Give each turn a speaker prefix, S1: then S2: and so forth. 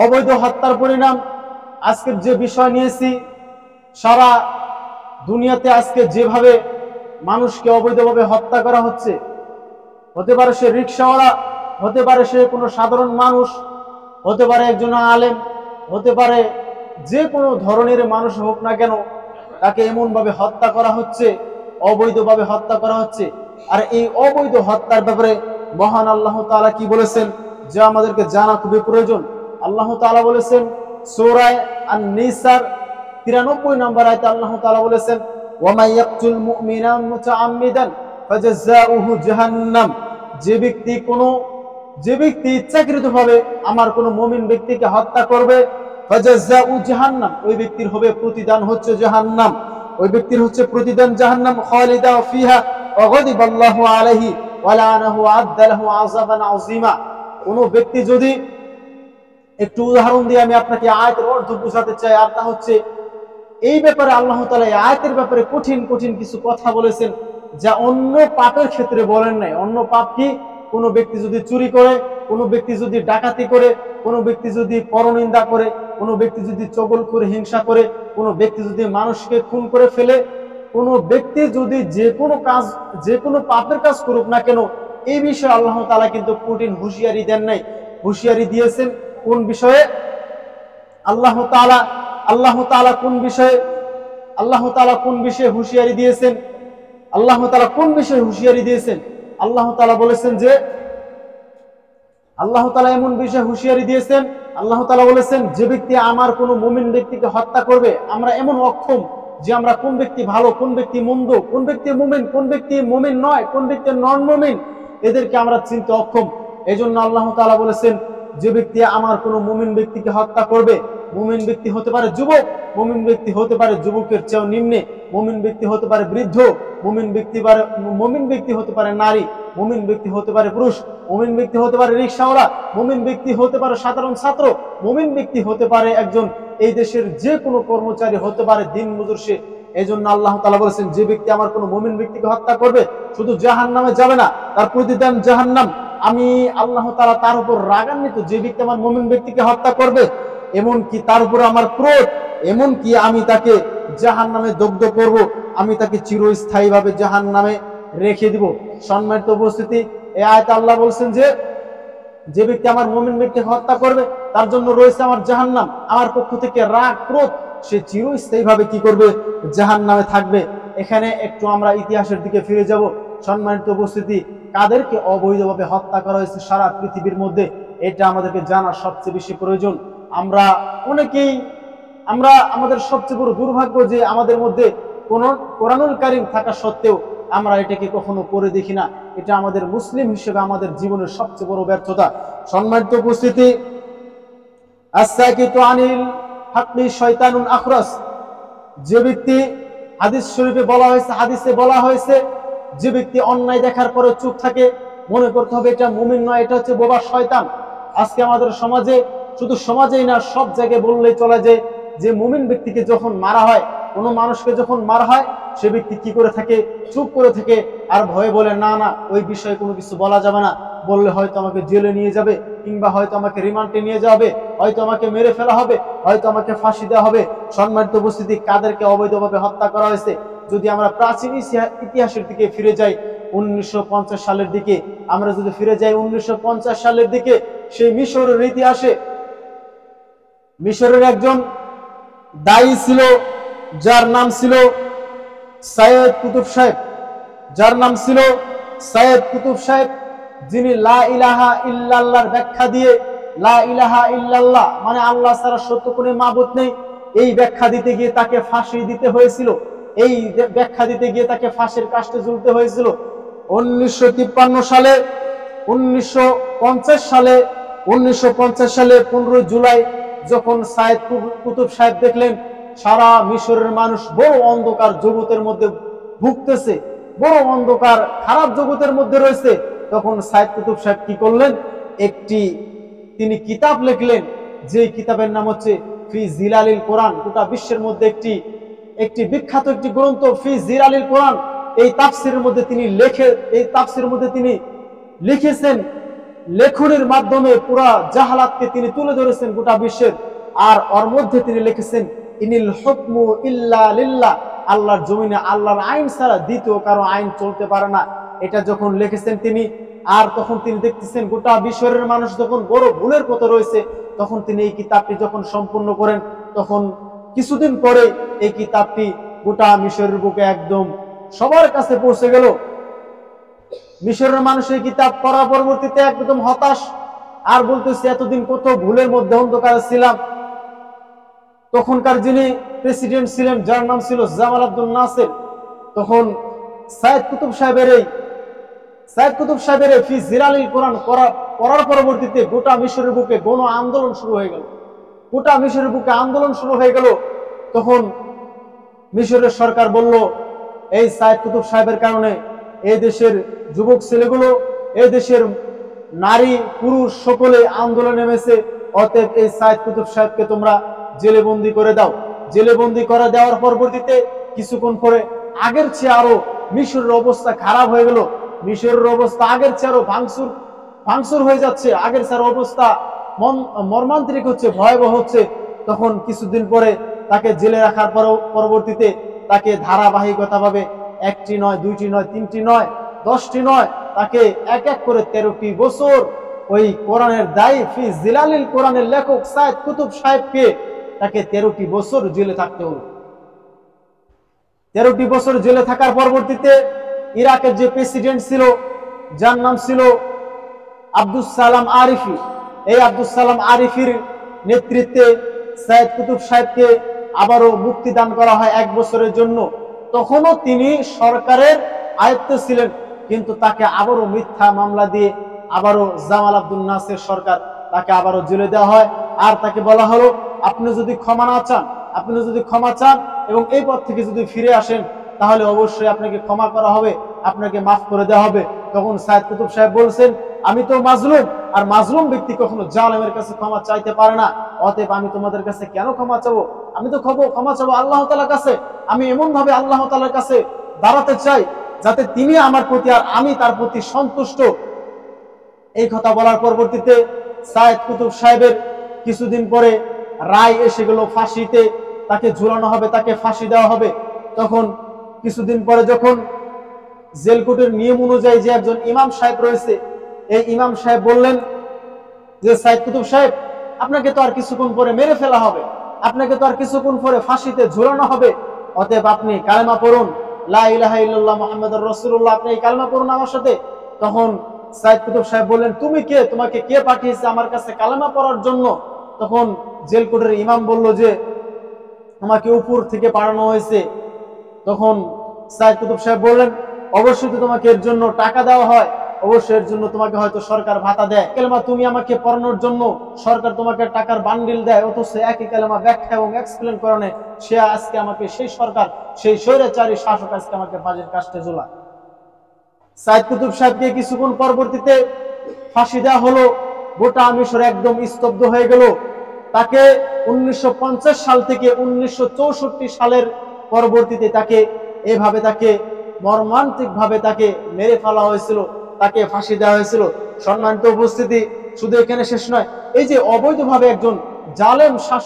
S1: অবৈধ হত্যার পরিণাম আজকের যে বিষয় নিয়েছি, সারা দুনিয়াতে আজকে যেভাবে মানুষকে অবৈধভাবে হত্যা করা হচ্ছে, হতে পারে সে রিকশাওয়ালা, হতে পারে সে কোনো সাধারণ মানুষ, হতে পারে একজন আলেম, হতে পারে যে কোনো ধরনের মানুষ হোক না কেন, তাকে এমনভাবে হত্যা করা হচ্ছে, অবৈধভাবে হত্যা করা হচ্ছে। আর এই অবৈধ হত্যার ব্যাপারে মহান আল্লাহ তাআলা কি বলেছেন, যা আমাদেরকে জানা খুবই প্রয়োজন। আল্লাহ তাআলা বলেছেন সূরা আন-নিসার 93 নম্বর আয়াতে আল্লাহ তাআলা বলেছেন, ওয়া মান ইয়াকতুল মুমিনা মুতাআম্মিদান ফাজাযাউহু জাহান্নাম। যে ব্যক্তি ইচ্ছাকৃতভাবে আমার কোনো মুমিন ব্যক্তিকে হত্যা করবে, ফাজাযাউ জাহান্নাম, ওই ব্যক্তির হবে প্রতিদান হচ্ছে জাহান্নাম, ওই ব্যক্তির হচ্ছে প্রতিদান জাহান্নাম, খালিদা ফিহা ওয়া গাদিবাল্লাহু আলাইহি ওয়া লাআনাহু ওয়া আ'আদ্দা লাহু আযাবান আযীমা। কোন ব্যক্তি যদি, একটু উদাহরণ দিয়ে আমি আপনাকে আয়াতের অর্থ বোঝাতে চাই, আর তা হচ্ছে এই ব্যাপারে আল্লাহ তাআলা এই আয়াতের ব্যাপারে কঠিন কঠিন কিছু কথা বলেছেন, যা অন্য পাপের ক্ষেত্রে বলেন নাই। অন্য পাপ কি? কোনো ব্যক্তি যদি চুরি করে, কোনো ব্যক্তি যদি ডাকাতি করে, কোনো ব্যক্তি যদি পরনিন্দা করে, কোনো ব্যক্তি যদি চগল করে হিংসা করে, কোনো ব্যক্তি যদি মানুষকে খুন করে ফেলে, কোনো ব্যক্তি যদি যে কোনো পাপের কাজ করুক না কেন, এই বিষয়ে আল্লাহ তাআলা কিন্তু কঠিন হুঁশিয়ারি দেন নাই। হুঁশিয়ারি দিয়েছেন কোন বিষয়ে? আল্লাহ তাআলা কোন বিষয়ে হুঁশিয়ারি দিয়েছেন? আল্লাহ তাআলা কোন বিষয়ে হুঁশিয়ারি দিয়েছেন? আল্লাহ তাআলা বলেছেন যে, আল্লাহ তাআলা এমন বিষয়ে হুঁশিয়ারি দিয়েছেন, আল্লাহ তাআলা বলেছেন যে ব্যক্তি আমার কোনো মুমিন ব্যক্তিকে হত্যা করবে, আমরা এমন অক্ষম যে আমরা কোন ব্যক্তি ভালো, কোন ব্যক্তি মন্দ, কোন ব্যক্তি মুমিন, কোন ব্যক্তি মুমিন নয়, কোন ব্যক্তি নন মুমিন, এদেরকে আমরা চিনতে অক্ষম। এজন্য আল্লাহ তাআলা বলেছেন যে ব্যক্তি আমার কোনো মুমিন ব্যক্তিকে হত্যা করবে, মুমিন ব্যক্তি হতে পারে যুবক, মুমিন ব্যক্তি হতে পারে যুবকের চেয়েও নিম্নে, মুমিন ব্যক্তি হতে পারে বৃদ্ধ, মুমিন ব্যক্তি হতে পারে নারী, মুমিন ব্যক্তি হতে পারে পুরুষ, মুমিন ব্যক্তি হতে পারে রিকশাওয়ালা, মুমিন ব্যক্তি হতে পারে সাধারণ ছাত্র, মুমিন ব্যক্তি হতে পারে একজন এই দেশের যে কোনো কর্মচারী, হতে পারে দিন মজুর সে। এই জন্য আল্লাহ তাআলা বলেছেন যে ব্যক্তি আমার কোনো মুমিন ব্যক্তিকে হত্যা করবে, শুধু জাহান্নামে যাবে না, তার প্রতিদান জাহান্নাম। আমি আল্লাহ তাআলা তার উপর রাগান্বিত, যে ব্যক্তি আমার মুমিন ব্যক্তিকে হত্যা করবে, এমনকি তার উপর আমার ক্রোধ, এমনকি আমি তাকে জাহান্নামে দগ্ধ করব, আমি তাকে চিরস্থায়ীভাবে জাহান্নামে রেখে দিব। সম্মানিত উপস্থিতি, এই আয়াতে আল্লাহ বলছেন যে ব্যক্তি আমার মুমিন ব্যক্তিকে হত্যা করবে, তার জন্য রয়েছে আমার জাহান্নাম, আমার পক্ষ থেকে রাগ ক্রোধ, সে চিরস্থায়ীভাবে কি করবে? জাহান্নামে থাকবে। এখানে একটু আমরা ইতিহাসের দিকে ফিরে যাব। সম্মানিত উপস্থিতি, কাদেরকে অবৈধভাবে হত্যা করা হয়েছে সারা পৃথিবীর মধ্যে, এটা আমাদেরকে জানার সবচেয়ে বেশি প্রয়োজন। আমাদের সবচেয়ে বড় দুর্ভাগ্য যে আমাদের মধ্যে কোন কোরআনুল কারীম থাকা সত্ত্বেও আমরা এটাকে কখনো পড়ে দেখি না। এটা আমাদের মুসলিম হিসেবে আমাদের জীবনের সবচেয়ে বড় ব্যর্থতা। সম্মানিত উপস্থিতি, আস-সাকিতু আনিল হাক্কি শয়তানুন আখরাস, যে ব্যক্তি, হাদিসে বলা হয়েছে যে ব্যক্তি অন্যায় দেখার পরে চুপ থাকে, মনে করতে হবে এটা মুমিন নয়, এটা হচ্ছে বোবা শয়তান। আজকে আমাদের সমাজে, শুধু সমাজেই না, সব জায়গায় বললেই চলে যায় যে মুমিন ব্যক্তিকে যখন মারা হয়, কোনো মানুষকে যখন মারা হয়, সে ব্যক্তি কি করে থাকে? চুপ করে থাকে, আর ভয়ে বলে না না ওই বিষয়ে কোনো কিছু বলা যাবে না, বললে হয়তো আমাকে জেলে নিয়ে যাবে, কিংবা হয়তো আমাকে রিমান্ডে নিয়ে যাবে, হয়তো আমাকে মেরে ফেলা হবে, হয়তো আমাকে ফাঁসি দেওয়া হবে। সম্মানিত উপস্থিতি, কাদেরকে অবৈধভাবে হত্যা করা হয়েছে? যদি আমরা প্রাচীন ইতিহাসের দিকে ফিরে যাই, 1950 সালের দিকে আমরা যদি ফিরে যাই, 1950 সালের দিকে, সেই মিশরের ইতিহাসে মিশরের একজন দায়ী ছিল, যার নাম ছিল সাইয়েদ কুতুব সাহেব, যিনি লা ইলাহা ইল্লাল্লাহর ব্যাখ্যা দিয়ে, লা ইলাহা ইল্লাল্লাহ মানে আল্লাহ ছাড়া সত্য কোনো মাবুদ নেই, এই ব্যাখ্যা দিতে গিয়ে তাকে ফাঁসি দিতে হয়েছিল, এই ব্যাখ্যা দিতে গিয়ে তাকে ফাঁসির কাস্টে ঝুলতে হয়েছিল। 1950 সালে 15 জুলাই যখন সাইয়েদ কুতুব সাহেব দেখলেন সারা মিশরের মানুষ বড় অন্ধকার জগতের মধ্যে ভুগতেছে, বড় অন্ধকার খারাপ জগতের মধ্যে রয়েছে, তখন সাইয়েদ কুতুব সাহেব কি করলেন? তিনি কিতাব লিখলেন, যে কিতাবের নাম হচ্ছে ফি জিলালিল কোরআন। গোটা বিশ্বের মধ্যে একটি বিখ্যাত একটি গ্রন্থ ফি জিলালিল কোরআন। এই তাফসিরের মধ্যে তিনি লিখেছেন লেখনের মাধ্যমে পুরা জাহালাতকে তিনি তুলে ধরেছেন গোটা বিশ্বের। আর ওর মধ্যে তিনি লিখেছেন ইনিল হুকমু ইল্লা লিল্লাহ, আল্লাহর জমিনে আল্লাহর আইন ছাড়া দ্বিতীয় কারো আইন চলতে পারে না। এটা যখন লিখেছেন তিনি, আর তখন তিনি দেখতেছেন গোটা বিশ্বের মানুষ যখন বড় ভুলের পথে রয়েছে, তখন তিনি এই কিতাবটি যখন সম্পূর্ণ করেন, তখন কিছুদিন পরে এই কিতাবটি গোটা মিশরের বুকে একদম সবার কাছে পৌঁছে গেল। মিশরের মানুষ এই কিতাব পড়ার পরবর্তীতে একদম হতাশ, আর বলতেছে এতদিন কত ভুলের মধ্যে অন্ধকারে ছিলাম। তখনকার যিনি প্রেসিডেন্ট ছিলেন, যার নাম ছিল জামাল আব্দুল নাসের, তখন সাইদ কুতুব সাহেবের ফি জিলালিল কোরআন পড়ার পরবর্তীতে গোটা মিশরের বুকে গণ আন্দোলন শুরু হয়ে গেল। গোটা মিশরের বুকে আন্দোলন শুরু হয়ে গেল। তখন মিশরের সরকার বলল, এই সাইদ কুতুব সাহেবের কারণে এই দেশের যুবক ছেলেগুলো, এই দেশের নারী পুরুষ সকলে আন্দোলনে নেমেছে, অতএব এই সাইদ কুতুব সাহেবকে তোমরা জেলে বন্দি করে দাও। জেলে বন্দি করে দেওয়ার পরবর্তীতে কিছুক্ষণ পরে আগের চেয়ে আরো মিশরের অবস্থা খারাপ হয়ে গেল। মিশরের অবস্থা আগের চেয়ে আরো ভাঙচুর হয়ে যাচ্ছে, আগের চেয়ে অবস্থা মর্মান্তিক হচ্ছে, ভয়াবহ হচ্ছে। তখন কিছুদিন পরে তাকে জেলে রাখার পরবর্তীতে তাকে ধারাবাহিকতা ভাবে একটি নয়, দুইটি নয়, তিনটি নয়, 10টি নয়, তাকে এক এক করে 13টি বছর ওই কোরআনের দায়ী ফি জিলালিল কোরআনের লেখক সাইদ কুতুব সাহেবকে তাকে 13টি বছর জেলে থাকতে হলো। 13টি বছর জেলে থাকার পরবর্তীতে ইরাকের যে প্রেসিডেন্ট ছিল, যার নাম ছিল আব্দুস সালাম আরিফি, এই আব্দুস সালাম আরিফির নেতৃত্বে সাইদ কুতুব সাহেবকে আবারও মুক্তি দান করা হয় 1 বছরের জন্য। তখনও তিনি সরকারের আয়ত্তে ছিলেন, কিন্তু তাকে আবারও মিথ্যা মামলা দিয়ে আবারও জামাল আব্দুল নাসের সরকার তাকে আবারও জেলে দেওয়া হয়। আর তাকে বলা হলো, আপনি যদি ক্ষমা চান এবং এই পথ থেকে যদি ফিরে আসেন, তাহলে অবশ্যই আপনাকে ক্ষমা করা হবে, আপনাকে মাফ করে দেওয়া হবে। তখন সাইদ কুতুব সাহেব বলছেন, আমি তো মাজলুম, আর মাজলুম ব্যক্তি কখনো জালেমের কাছে ক্ষমা চাইতে পারে না, অতএব আমি তোমাদের কাছে কেন ক্ষমা চাবো? আমি তো ক্ষমা চাবো আল্লাহ তাআলার কাছে। আমি এমন ভাবে আল্লাহ তাআলার কাছে দাঁড়াতে চাই যাতে তিনি আমার প্রতি আর আমি তার প্রতি সন্তুষ্ট। এই কথা বলার পরবর্তীতে সাইদ কুতুব সাহেবের কিছুদিন পরে রায় এসে গেল, ফাঁসিতে তাকে ঝুলানো হবে, তাকে ফাঁসি দেওয়া হবে। তখন কিছুদিন পরে যখন জেলকোটের নিয়ম অনুযায়ী যে একজন ইমাম সাহেব রয়েছে, এই ইমাম সাহেব বললেন যে সাইদ কুতুব সাহেব, আপনাকে তো আর কিছুক্ষণ পরে মেরে ফেলা হবে, আপনাকে তো আর কিছুক্ষণ পরে ফাঁসিতে ঝুলানো হবে, অতএব আপনি কালেমা পড়ুন, লা ইলাহা ইল্লাল্লাহ মুহাম্মাদুর রাসূলুল্লাহ, আপনি এই কালেমা পড়ুন আমার সাথে। তখন সাইদ কুতুব সাহেব বললেন, তুমি কে? তোমাকে কে পাঠিয়েছে আমার কাছে কালেমা পড়ার জন্য? তখন জেলকোটের ইমাম বলল যে আমাকে উপর থেকে পাঠানো হয়েছে। তখন সাইদ কুতুব সাহেব বললেন, অবশ্যই তো তোমাকে এর জন্য টাকা দেওয়া হয়, অবশ্যই এর জন্য তোমাকে হয়তো সরকার ভাতা দেয়। কালেমা তুমি আমাকে পড়ানোর জন্য সরকার তোমাকে টাকার বান্ডিল দেয়, অথচ একই কালেমা ব্যাখ্যা এবং এক্সপ্লেন করণে সে আজকে আমাকে সেই সরকার, সেই স্বৈরাচারী শাসক আজকে আমাকে বাজের কাস্টে ঝোলায়। সাইদ কুতুব সাহেবকে কিছুক্ষণ পরবর্তীতে ফাঁসি দেওয়া হলো। গোটা মিশর একদম স্তব্ধ হয়ে গেল। তাকে 1950 সাল থেকে 1964 সালের পরবর্তীতে তাকে এভাবে তাকে মর্মান্তিক ভাবে তাকে মেরে ফেলা হয়েছিল, তাকে ফাঁসি দেওয়া হয়েছিল। সম্মানিত উপস্থিতি, শুধু এখানে শেষ নয়, এই যে অবৈধভাবে একজন জালেম শাসক